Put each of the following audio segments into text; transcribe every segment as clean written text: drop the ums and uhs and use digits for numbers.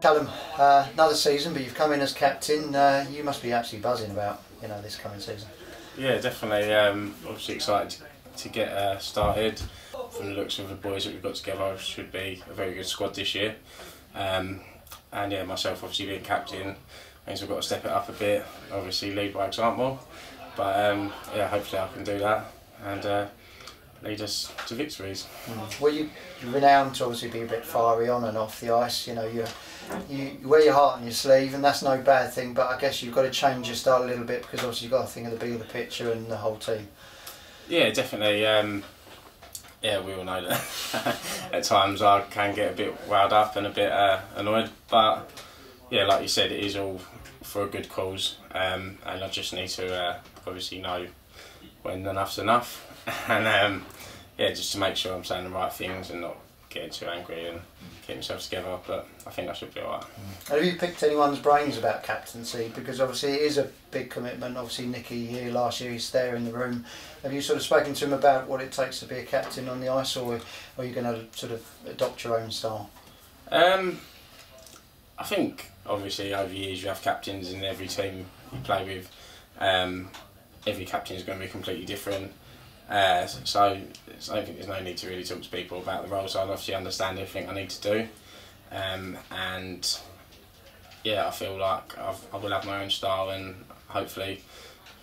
Callum, another season, but you've come in as captain. You must be absolutely buzzing about this coming season. Yeah, definitely. Obviously excited to get started. From the looks of the boys that we've got together, it should be a very good squad this year. And yeah, myself obviously being captain means we've got to step it up a bit. Obviously lead by example, but yeah, hopefully I can do that and lead us to victories. Well, you're renowned to obviously be a bit fiery on and off the ice. You wear your heart on your sleeve, and that's no bad thing. But I guess you've got to change your style a little bit because obviously you've got to think of the bigger picture and the whole team. Yeah, definitely. Yeah, we all know that at times I can get a bit wound up and a bit annoyed, but yeah, like you said, it is all for a good cause, and I just need to obviously know when enough's enough, and yeah, just to make sure I'm saying the right things and not getting too angry and keep myself together, but I think I should be alright. Have you picked anyone's brains about captaincy? Because obviously it is a big commitment. Obviously Nicky here last year, he's there in the room. Have you sort of spoken to him about what it takes to be a captain on the ice, or are you going to sort of adopt your own style? I think obviously over the years you have captains in every team you play with. Every captain is going to be completely different. So I don't think there's no need to really talk to people about the roles. I obviously understand everything I need to do, and yeah, I feel like I will have my own style, and hopefully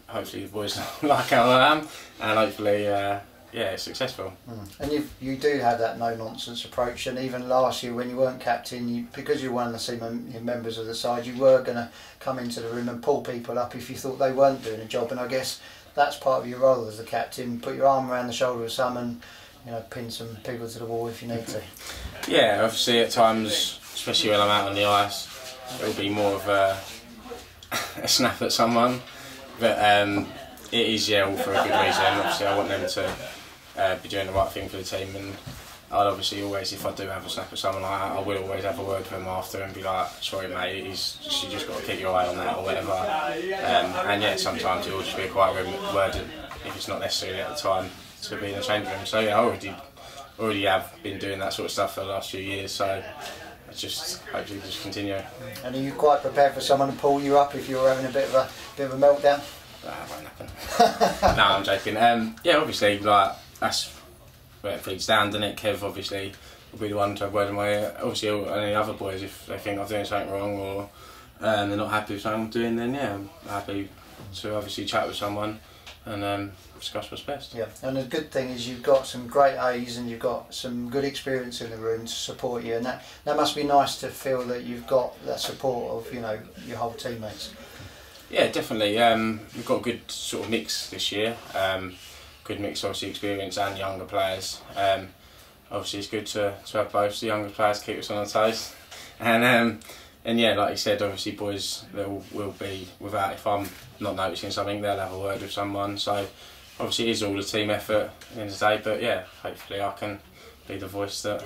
the boys like how I am, and hopefully yeah, successful. And you do have that no nonsense approach, and even last year when you weren't captain, because you were one of the senior members of the side, you were going to come into the room and pull people up if you thought they weren't doing a job, and I guess that's part of your role as the captain. Put your arm around the shoulder of some and pin some people to the wall if you need to. Yeah, obviously at times, especially when I'm out on the ice, it'll be more of a snap at someone, but it is all for a good reason. Obviously I want them to be doing the right thing for the team, and I'd obviously always, if I do have a snap at someone like that, I will always have a word with them after and be like, sorry mate, you just got to keep your eye on that or whatever. And yeah, sometimes it will just be a quiet word if it's not necessarily at the time to be in the change room. So yeah, I already have been doing that sort of stuff for the last few years, so I just hopefully just continue. And are you quite prepared for someone to pull you up if you're having a bit of a meltdown? That won't happen. No, I'm joking. Yeah, obviously, like that's where it feeds down, doesn't it? Kev obviously will be the one to have word in my ear. Obviously, any other boys, if they think I'm doing something wrong or they're not happy with something I'm doing, then yeah, I'm happy to obviously chat with someone and discuss what's best. Yeah, and the good thing is you've got some great A's and you've got some good experience in the room to support you, and that must be nice to feel that you've got that support of your whole teammates. Yeah, definitely. We've got a good sort of mix this year. Good mix, obviously, experience and younger players. Obviously, it's good to have both. The younger players keep us on our toes, and yeah, like you said, obviously, boys that will be without. If I'm not noticing something, they'll have a word with someone. So, obviously, it is all a team effort at the end of the day. But yeah, hopefully, I can be the voice that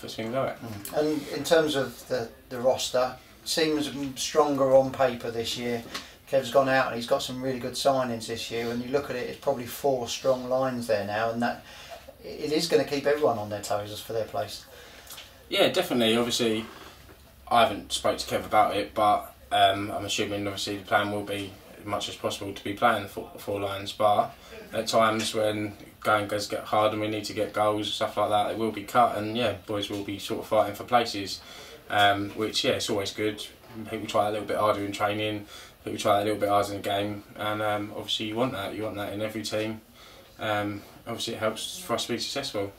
puts things right. And in terms of the roster, seems stronger on paper this year. Kev's gone out and he's got some really good signings this year. When you look at it, it's probably 4 strong lines there now, and that it is going to keep everyone on their toes for their place. Yeah, definitely. Obviously, I haven't spoke to Kev about it, but I'm assuming obviously the plan will be as much as possible to be playing the 4 lines. But at times when going does get hard and we need to get goals and stuff like that, it will be cut, and yeah, boys will be sort of fighting for places. Which yeah, it's always good. People try a little bit harder in training, people try a little bit harder in the game, and obviously you want that in every team. Obviously it helps for us to be successful.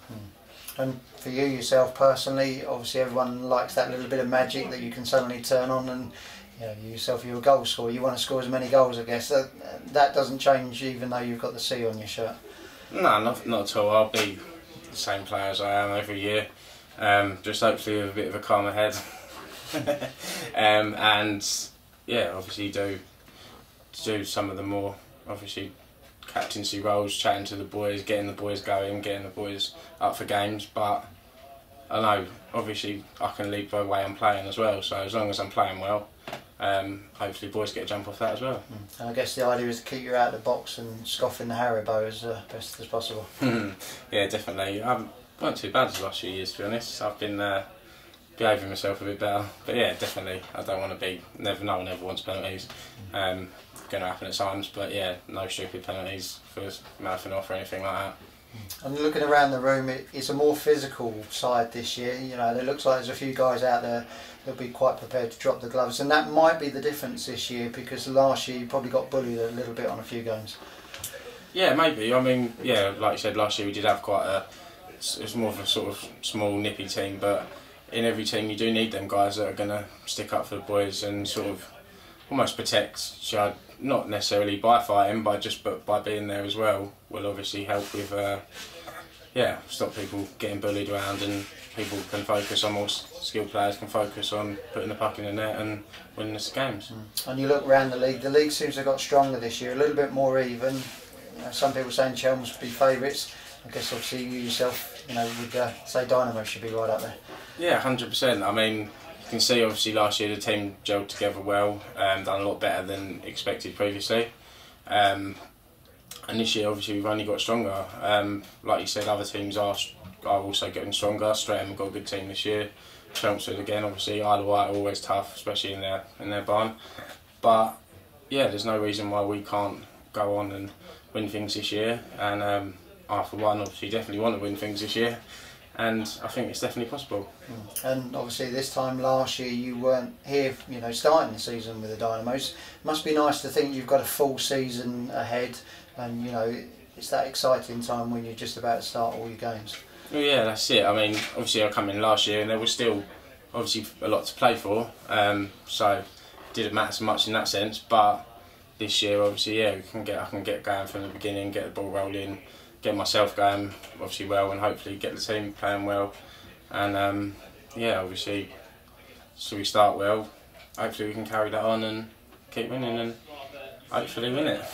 And for you yourself personally, obviously everyone likes that little bit of magic that you can suddenly turn on, and you yourself, you're a goal scorer, you want to score as many goals, I guess. That doesn't change even though you've got the C on your shirt? No, not at all. I'll be the same player as I am every year. Just hopefully with a bit of a calmer head, and yeah, obviously do some of the more obviously captaincy roles, chatting to the boys, getting the boys going, getting the boys up for games. But I know obviously I can lead by the way I'm playing as well. So as long as I'm playing well, hopefully boys get a jump off that as well. And I guess the idea is to keep you out of the box and scoffing the Haribo as best as possible. Yeah, definitely. Weren't too bad the last few years, to be honest. I've been behaving myself a bit better. But yeah, definitely, I don't want to be. No one ever wants penalties. Going to happen at times, but yeah, no stupid penalties for mouthing off or anything like that. And looking around the room, it's a more physical side this year. You know, it looks like there's a few guys out there that'll be quite prepared to drop the gloves, and that might be the difference this year, because last year you probably got bullied a little bit on a few games. Yeah, maybe. I mean, yeah, like you said, last year we did have quite a. It was more of a sort of small, nippy team, but in every team you do need them guys that are going to stick up for the boys and sort of almost protect. Not necessarily by fighting, but by being there as well, will obviously help with, stop people getting bullied around, and people can focus on, more skilled players can focus on putting the puck in the net and winning the games. And you look around the league seems to have got stronger this year, a little bit more even. You know, some people saying Chelmsford would be favourites. I guess obviously you yourself, would say Dynamo should be right up there. Yeah, 100%. I mean, you can see obviously last year the team gelled together well, done a lot better than expected previously. And this year obviously we've only got stronger. Like you said, other teams are also getting stronger. Streatham got a good team this year. Chelmsford again, obviously Isle of Wight are always tough, especially in their barn. But yeah, there's no reason why we can't go on and win things this year. And I, for one, obviously definitely want to win things this year, and I think it's definitely possible. And obviously this time last year you weren't here, starting the season with the Dynamos. Must be nice to think you've got a full season ahead, and it's that exciting time when you're just about to start all your games. Well, yeah, that's it. I mean, obviously I come in last year and there was still obviously a lot to play for, so it didn't matter so much in that sense. But this year, obviously, yeah, I can get going from the beginning, get the ball rolling, get myself going obviously well, and hopefully get the team playing well. And obviously, so we start well. Hopefully we can carry that on and keep winning and hopefully win it.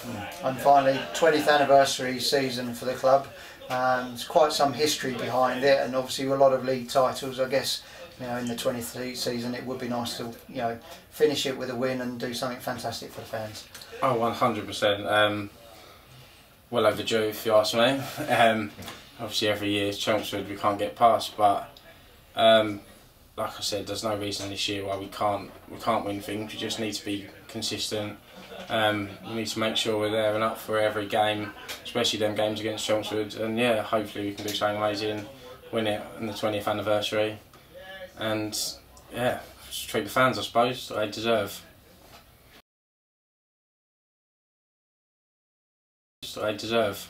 And finally, 20th anniversary season for the club. There's quite some history behind it, and obviously a lot of league titles. I guess in the 20th season it would be nice to finish it with a win and do something fantastic for the fans. Oh, 100%. Well overdue, if you ask me. Obviously every year Chelmsford we can't get past, but like I said, there's no reason this year why we can't win things. We just need to be consistent. We need to make sure we're there and up for every game, especially them games against Chelmsford. And yeah, hopefully we can do something amazing, win it on the 20th anniversary, and yeah, just treat the fans, I suppose, that they deserve. That they deserve.